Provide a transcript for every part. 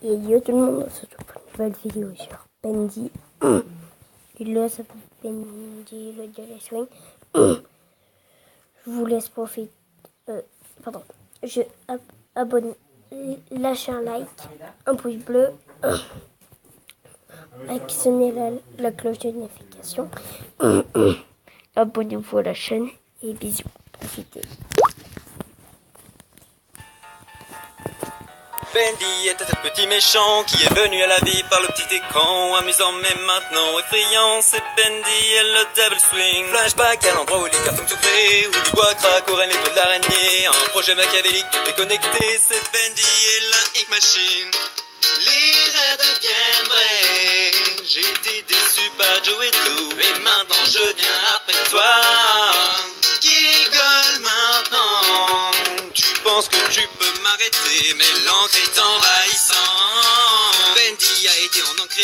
Et yo tout le monde, on se retrouve pour une nouvelle vidéo sur Bendy. Et là, ça s'appelle Bendy, le Jelly Swing. Je vous laisse profiter. Abonne, lâchez un like, un pouce bleu, actionnez la cloche de notification. Abonnez-vous à la chaîne et bisous. Profitez. Bendy était un petit méchant qui est venu à la vie par le petit écran. Amusant mais maintenant effrayant, c'est Bendy et le Devil Swing. Flashback à l'endroit où les cartons s'ouvraient, où du bois craque au règne de l'araignée. Un projet machiavélique déconnecté, c'est Bendy et la Ink Machine. Les rêves deviennent vrais. J'ai été déçu par Joe et Lou, et maintenant je viens après toi. Giggle maintenant. Tu penses que tu peux m'arrêter, mais l'encre est envahissant. Bendy a été en ancré,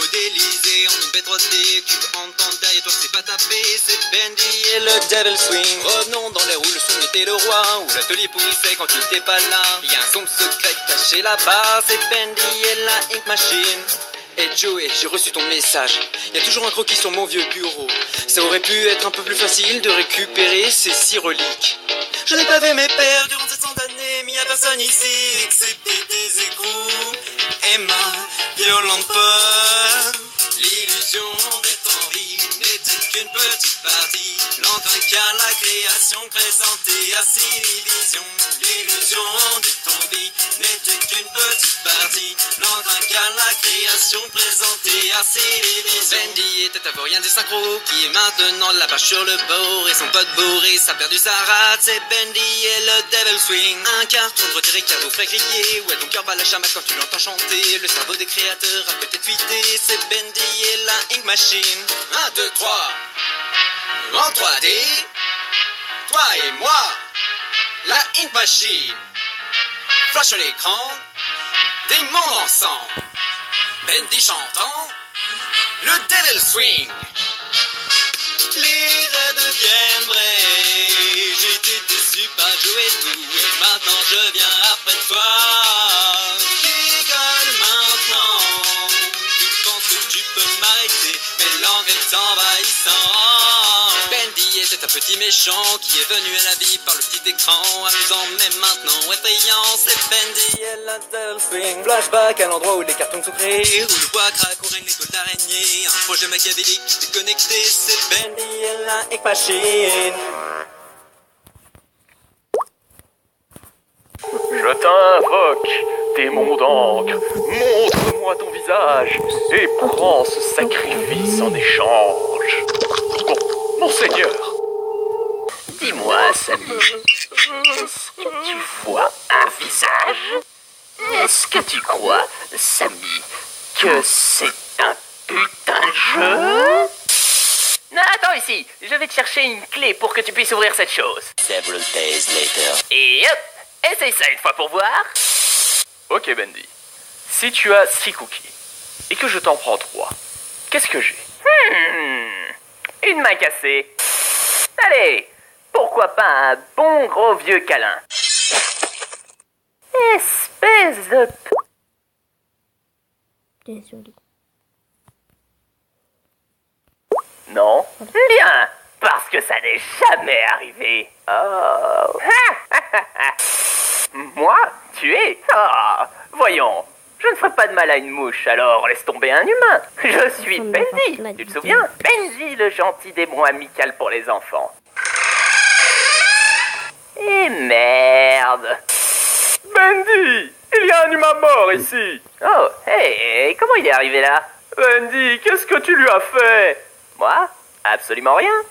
modélisé en une bête 3D. Tu peux entendre derrière toi que c'est pas tapé. C'est Bendy et le Devil Swing. Revenons dans l'ère où le son était le roi, où l'atelier pourrissait quand tu n'étais pas là. Il y a un sombre secret caché là-bas. C'est Bendy et la Ink Machine. Hey Joey, j'ai reçu ton message. Y a toujours un croquis sur mon vieux bureau. Ça aurait pu être un peu plus facile de récupérer ces 6 reliques. Je n'ai pas vu mes pères durant 700 années, mais y a personne ici excepté des écrous et ma violente peur. L'illusion d'être en vie n'était qu'une petite partie. L'encre incarne la création présentée à Civivision. L'illusion d'être en vie n'était qu'une petite partie. L'encre incarne la création présentée à Civivision. Bendy était un vaurien des synchros qui est maintenant là-bas sur le bord. Et son pote Boris a perdu sa rate. C'est Bendy et le Devil Swing. Un carton de retiré car vous ferait crier. Ouais, ton cœur bat la chamade quand tu l'entends chanter. Le cerveau des créateurs a peut-être fuité. C'est Bendy et la Ink Machine. 1, 2, 3. En 3D, toi et moi, la Ink Machine. Flash sur l'écran, des mondes ensemble. Bendy chantant, le Devil Swing. Les rêves deviennent vrais. J'étais déçu par Joe et Lou, et maintenant je viens après toi. Rigole maintenant. Tu penses que tu peux m'arrêter, mais l'angle est envahissant. Bendy était un petit méchant qui est venu à la vie par le petit écran. Amusant mais maintenant effrayant, c'est Bendy et la Devil Swing. Flashback à l'endroit où les cartons s'ouvraient, où le bois craque au règne de l'araignée. Un projet machiavélique déconnecté, c'est Bendy et la Ink Machine. Je t'invoque, démon d'encre, montre-moi ton visage et prends ce sacrifice en échange. Mon seigneur. Dis-moi, Samy, est-ce que tu vois un visage? Est-ce que tu crois, Samy, que c'est un putain de jeu? Non, attends ici, je vais te chercher une clé pour que tu puisses ouvrir cette chose. Several days later. Et hop, essaye ça une fois pour voir. Ok Bendy, si tu as 6 cookies et que je t'en prends 3, qu'est-ce que j'ai? Une main cassée. Allez, pourquoi pas un bon gros vieux câlin? Espèce de... Désolé. Non. Bien, parce que ça n'est jamais arrivé. Oh. Moi, tuer? Oh. Voyons, je ne ferai pas de mal à une mouche, alors laisse tomber un humain. Je suis Bendy, tu te souviens? Bendy, le gentil démon amical pour les enfants. Et merde. Bendy, il y a un humain mort ici. Oh, hey, comment il est arrivé là? Bendy, qu'est-ce que tu lui as fait? Moi? Absolument rien.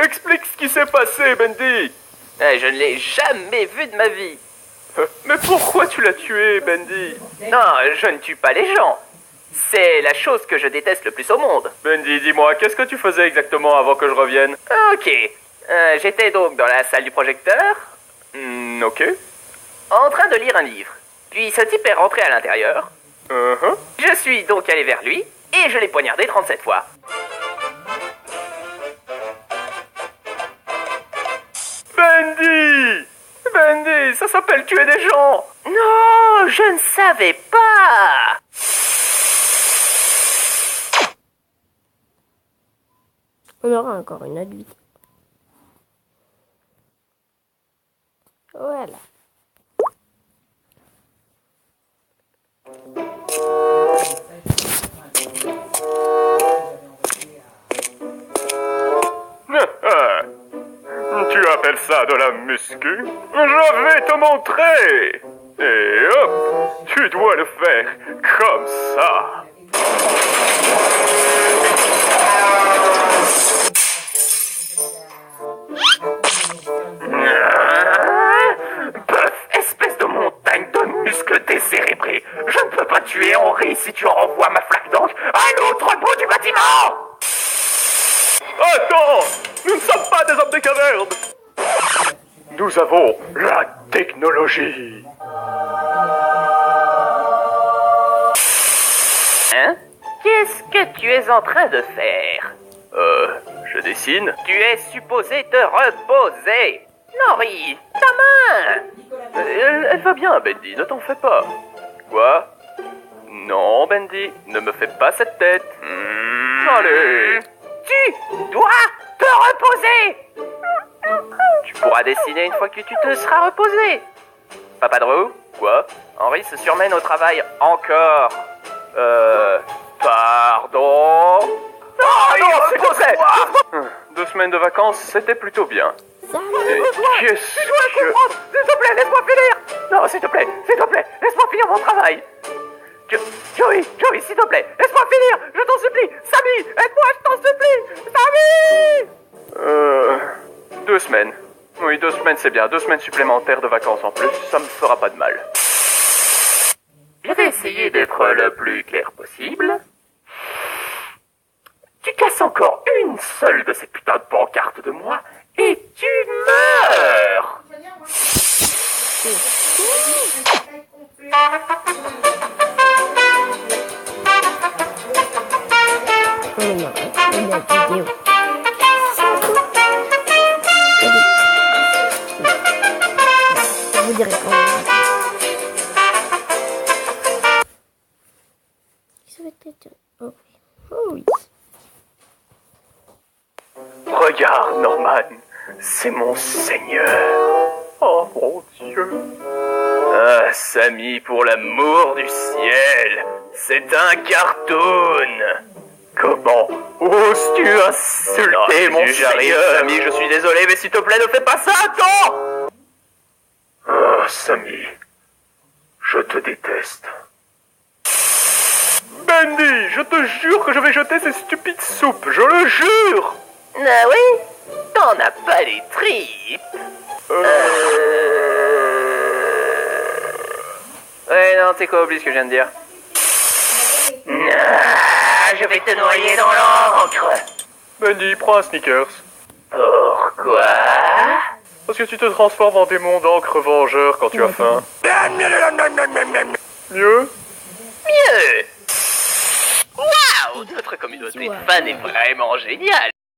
Explique ce qui s'est passé, Bendy. Je ne l'ai jamais vu de ma vie. Mais pourquoi tu l'as tué, Bendy? Non, je ne tue pas les gens. C'est la chose que je déteste le plus au monde. Bendy, dis-moi, qu'est-ce que tu faisais exactement avant que je revienne? Ok. J'étais donc dans la salle du projecteur. Ok. En train de lire un livre. Puis ce type est rentré à l'intérieur. Je suis donc allé vers lui et je l'ai poignardé 37 fois. Bendy! Bendy, ça s'appelle tuer des gens! Non, Oh, je ne savais pas. On aura encore une autre vidéo. Voilà. Tu appelles ça de la muscu? Je vais te montrer. Et hop, tu dois le faire comme ça. Bœuf, espèce de montagne de muscles décérébrés. Je ne peux pas tuer Henri si tu renvoies ma flaque d'encre à l'autre bout du bâtiment. Attends, nous ne sommes pas des hommes des cavernes. Nous avons la technologie. Hein? Qu'est-ce que tu es en train de faire? Je dessine. Tu es supposé te reposer. Henri, ta main. Elle va bien, Bendy, ne t'en fais pas. Quoi? Non, Bendy, ne me fais pas cette tête. Allez. Tu dois te reposer. Tu pourras dessiner une fois que tu te seras reposé. Papa Drew? Quoi? Henri se surmène au travail encore. Pardon? Ah non, c'est quoi? 2 semaines de vacances, c'était plutôt bien. Salut. Et qu'est-ce que... S'il te plaît, laisse-moi finir. Non, s'il te plaît, laisse-moi finir mon travail. Joey, s'il te plaît, laisse-moi finir, je t'en supplie. Samy, aide-moi, je t'en supplie. Samy! 2 semaines. Oui, 2 semaines, c'est bien. 2 semaines supplémentaires de vacances en plus, ça me fera pas de mal. Je vais essayer d'être le plus clair possible. Tu casses encore une seule de ces putains de pancartes de moi et tu meurs. On aura une autre vidéo. Je vous dirai quand même. Ça va être... Oh oui. Oh oui. Regarde, Norman, c'est mon seigneur. Oh mon Dieu. Ah, Samy, pour l'amour du ciel, c'est un cartoon. Comment oses-tu insulter mon J'arrive, seigneur? Samy, je suis désolé, mais s'il te plaît, ne fais pas ça, attends. Oh, Samy, je te déteste. Bendy, je te jure que je vais jeter ces stupides soupes, je le jure. Ah oui? T'en as pas les tripes. Ouais, non, c'est quoi, oublie ce que je viens de dire. Ah, je vais te noyer dans l'encre. Bendy, prends un Snickers. Pourquoi? Parce que tu te transformes en démon d'encre vengeur quand tu as faim. Mieux? Mieux. Waouh, notre communauté de fans est vraiment géniale.